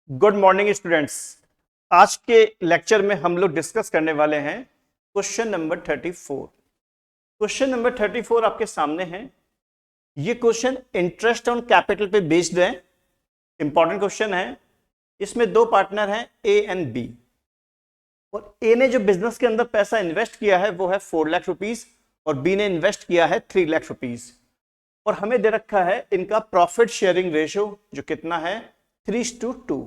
Good morning students. आज के lecture में हम लोग डिस्कस करने वाले हैं क्वेश्चन नंबर 34। क्वेश्चन नंबर 34 आपके सामने है। ये क्वेश्चन इंटरेस्ट ऑन कैपिटल पे बेस्ड है, इंपॉर्टेंट क्वेश्चन है। इसमें दो पार्टनर हैं ए एंड बी, और ए ने जो बिजनेस के अंदर पैसा इन्वेस्ट किया है वो है 4 लाख रुपीज और बी ने इन्वेस्ट किया है 3 लाख रुपीज, और हमें दे रखा है इनका प्रॉफिट शेयरिंग रेशियो जो कितना है 3:2।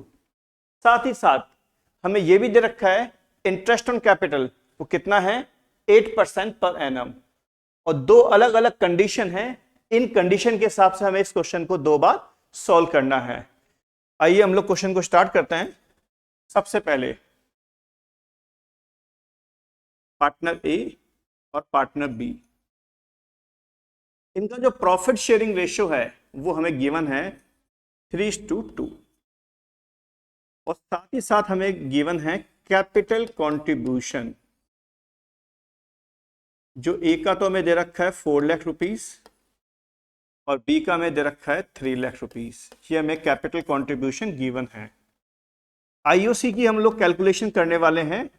साथ ही साथ हमें यह भी दे रखा है इंटरेस्ट ऑन कैपिटल वो कितना है 8% पर एनम, और दो अलग अलग कंडीशन है। इन कंडीशन के हिसाब से हमें इस क्वेश्चन को दो बार सॉल्व करना है। आइए हम लोग क्वेश्चन को स्टार्ट करते हैं। सबसे पहले पार्टनर ए और पार्टनर बी, इनका जो प्रॉफिट शेयरिंग रेशियो है वो हमें गिवन है 3:2, और साथ ही साथ हमें गिवन है कैपिटल कंट्रीब्यूशन, जो ए का तो हमें दे रखा है 4 लाख रुपीस और बी का हमें दे रखा है 3 लाख रुपीस। ये हमें कैपिटल कंट्रीब्यूशन गिवन है। आईओसी की हम लोग कैलकुलेशन करने वाले हैं।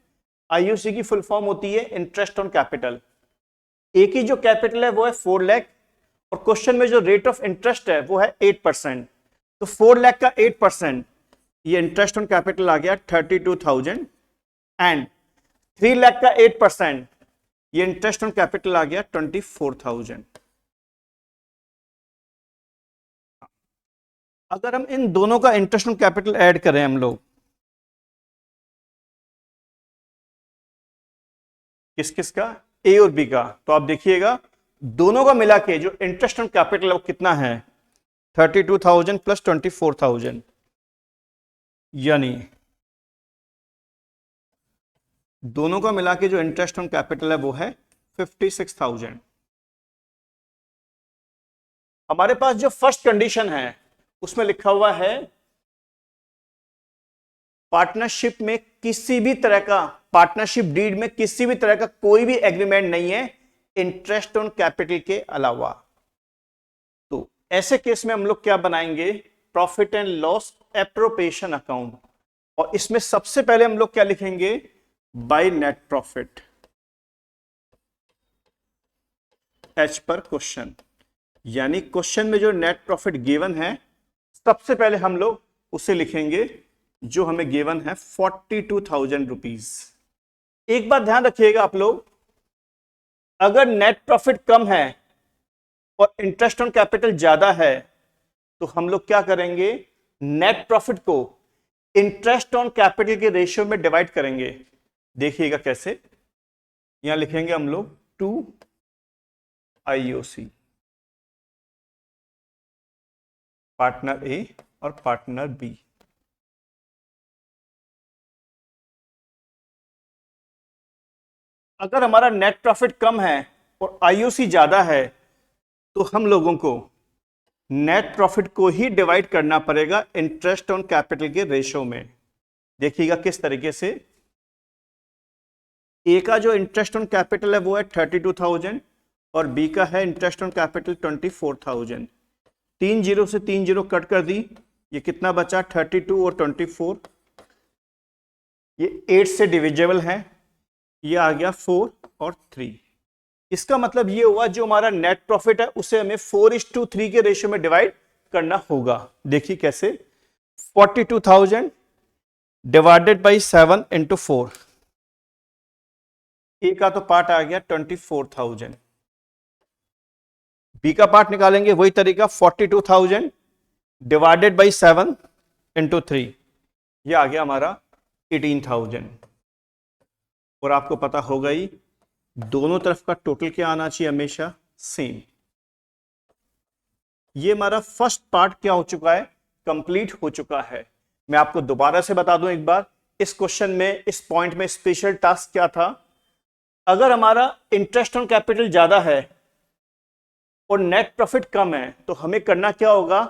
आईओसी की फुल फॉर्म होती है इंटरेस्ट ऑन कैपिटल। ए की जो कैपिटल है वो है 4 लाख, और क्वेश्चन में जो रेट ऑफ इंटरेस्ट है वो है 8%। तो 4 लाख का 8%, ये इंटरेस्ट ऑन कैपिटल आ गया 32,000, एंड 3 लाख का 8%, ये इंटरेस्ट ऑन कैपिटल आ गया 24,000। अगर हम इन दोनों का इंटरेस्ट ऑन कैपिटल ऐड करें हम लोग, किस किस का, ए और बी का, तो आप देखिएगा दोनों का मिला के जो इंटरेस्ट ऑन कैपिटल है वो कितना है 32,000 प्लस 24,000, यानी दोनों का मिला के जो इंटरेस्ट ऑन कैपिटल है वो है 56,000। हमारे पास जो फर्स्ट कंडीशन है उसमें लिखा हुआ है पार्टनरशिप में किसी भी तरह का, पार्टनरशिप डीड में किसी भी तरह का कोई भी एग्रीमेंट नहीं है इंटरेस्ट ऑन कैपिटल के अलावा। तो ऐसे केस में हम लोग क्या बनाएंगे, profit and loss appropriation account, और इसमें सबसे पहले हम लोग क्या लिखेंगे, by net profit as per question. यानी क्वेश्चन में जो नेट प्रॉफिट गिवन है सबसे पहले हम लोग उसे लिखेंगे, जो हमें गिवन है 42,000 रुपीज। एक बात ध्यान रखिएगा आप लोग, अगर नेट प्रॉफिट कम है और इंटरेस्ट ऑन कैपिटल ज्यादा है तो हम लोग क्या करेंगे, नेट प्रॉफिट को इंटरेस्ट ऑन कैपिटल के रेशियो में डिवाइड करेंगे। देखिएगा कैसे, यहां लिखेंगे हम लोग 2 आईओसी, पार्टनर ए और पार्टनर बी। अगर हमारा नेट प्रॉफिट कम है और आईओसी ज्यादा है तो हम लोगों को नेट प्रॉफिट को ही डिवाइड करना पड़ेगा इंटरेस्ट ऑन कैपिटल के रेशियो में। देखिएगा किस तरीके से, ए का जो इंटरेस्ट ऑन कैपिटल है वो है 32,000 और बी का है इंटरेस्ट ऑन कैपिटल 24,000। 3 जीरो से 3 जीरो कट कर दी, ये कितना बचा 32 और 24, ये 8 से डिविजिबल है, ये आ गया 4 और 3। इसका मतलब ये हुआ जो हमारा नेट प्रॉफिट है उसे हमें 4:3 के रेशियो में डिवाइड करना होगा। देखिए कैसे, 42,000 डिवाइडेड बाई 7 इंटू 4, ए का तो पार्ट आ गया 24,000, बी का पार्ट निकालेंगे वही तरीका 42,000 डिवाइडेड बाई 7 इंटू 3, ये आ गया हमारा 18,000। और आपको पता होगा ही दोनों तरफ का टोटल क्या आना चाहिए, हमेशा सेम। ये हमारा फर्स्ट पार्ट क्या हो चुका है, कंप्लीट हो चुका है। मैं आपको दोबारा से बता दूं एक बार, इस क्वेश्चन में इस पॉइंट में स्पेशल टास्क क्या था, अगर हमारा इंटरेस्ट ऑन कैपिटल ज्यादा है और नेट प्रॉफिट कम है तो हमें करना क्या होगा,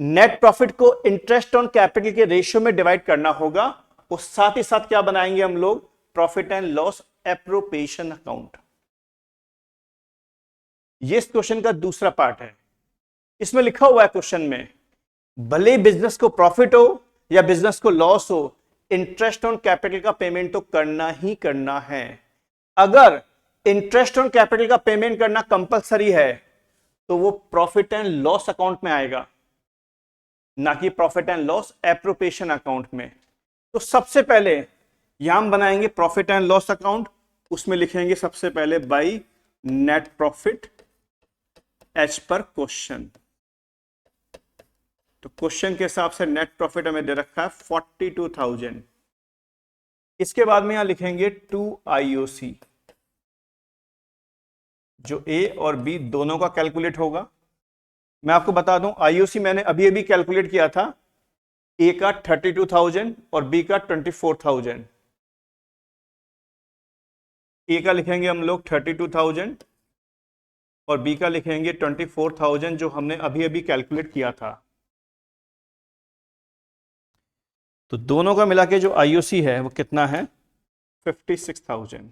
नेट प्रॉफिट को इंटरेस्ट ऑन कैपिटल के रेशियो में डिवाइड करना होगा, और साथ ही साथ क्या बनाएंगे हम लोग, profit and loss appropriation account. ये इस क्वेश्चन का दूसरा पार्ट है। इसमें लिखा हुआ है क्वेश्चन में, भले बिजनेस को प्रॉफिट हो या बिजनेस को लॉस हो, इंटरेस्ट ऑन कैपिटल का पेमेंट तो करना ही करना है। अगर इंटरेस्ट ऑन कैपिटल का पेमेंट करना कंपलसरी है तो वो प्रॉफिट एंड लॉस अकाउंट में आएगा, ना कि profit and loss appropriation account में। तो सबसे पहले यहां हम बनाएंगे प्रॉफिट एंड लॉस अकाउंट, उसमें लिखेंगे सबसे पहले by net profit as per question. तो क्वेश्चन के हिसाब से नेट प्रॉफिट हमें दे रखा है 42,000। इसके बाद में यहां लिखेंगे टू आईओसी, जो ए और बी दोनों का कैलकुलेट होगा। मैं आपको बता दूं आईओसी मैंने अभी अभी कैलकुलेट किया था, ए का 32,000 और बी का 24,000। ए का लिखेंगे हम लोग 32,000 और बी का लिखेंगे 24,000, जो हमने अभी अभी कैलकुलेट किया था। तो दोनों का मिला के जो आईओसी है वो कितना है, 56,000।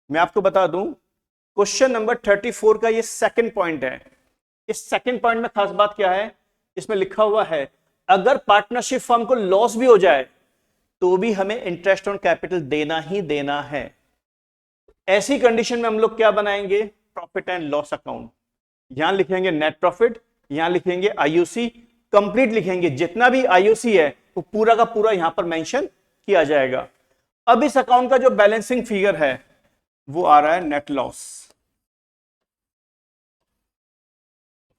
मैं आपको बता दूं क्वेश्चन नंबर 34 का ये सेकंड पॉइंट है। इस सेकंड पॉइंट में खास बात क्या है, इसमें लिखा हुआ है अगर पार्टनरशिप फर्म को लॉस भी हो जाए तो भी हमें इंटरेस्ट ऑन कैपिटल देना ही देना है। ऐसी कंडीशन में हम लोग क्या बनाएंगे, प्रॉफिट एंड लॉस अकाउंट। यहां लिखेंगे नेट प्रॉफिट, यहां लिखेंगे आईओसी, कंप्लीट लिखेंगे, जितना भी आईओसी है वो पूरा का पूरा यहां पर मेंशन किया जाएगा। अब इस अकाउंट का जो बैलेंसिंग फिगर है वो आ रहा है नेट लॉस।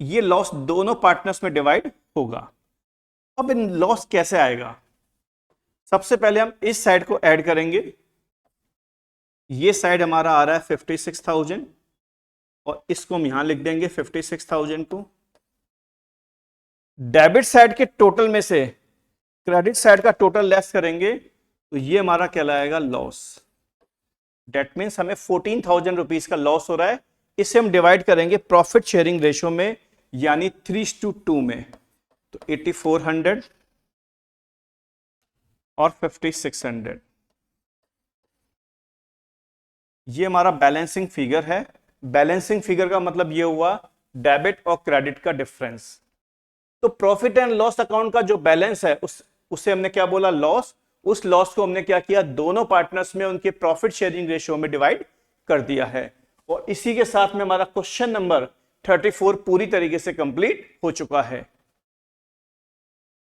ये लॉस दोनों पार्टनर्स में डिवाइड होगा। अब इन लॉस कैसे आएगा, सबसे पहले हम इस साइड को ऐड करेंगे। ये साइड हमारा आ रहा है 56,000 और इसको हम यहां लिख देंगे 56,000 को। डेबिट साइड के टोटल में से क्रेडिट साइड का टोटल लेस करेंगे तो ये हमारा कहलाएगा लॉस। डेट मीन्स हमें 14,000 रुपीज का लॉस हो रहा है। इसे हम डिवाइड करेंगे प्रॉफिट शेयरिंग रेशियो में, यानी 3:2 में। तो 8400 और 5600, ये हमारा बैलेंसिंग फिगर है। बैलेंसिंग फिगर का मतलब ये हुआ डेबिट और क्रेडिट का डिफरेंस। तो प्रॉफिट एंड लॉस अकाउंट का जो बैलेंस है उसे हमने क्या बोला, लॉस। उस लॉस को हमने क्या किया, दोनों पार्टनर्स में उनके प्रॉफिट शेयरिंग रेशियो में डिवाइड कर दिया है। और इसी के साथ में हमारा क्वेश्चन नंबर 34 पूरी तरीके से कंप्लीट हो चुका है।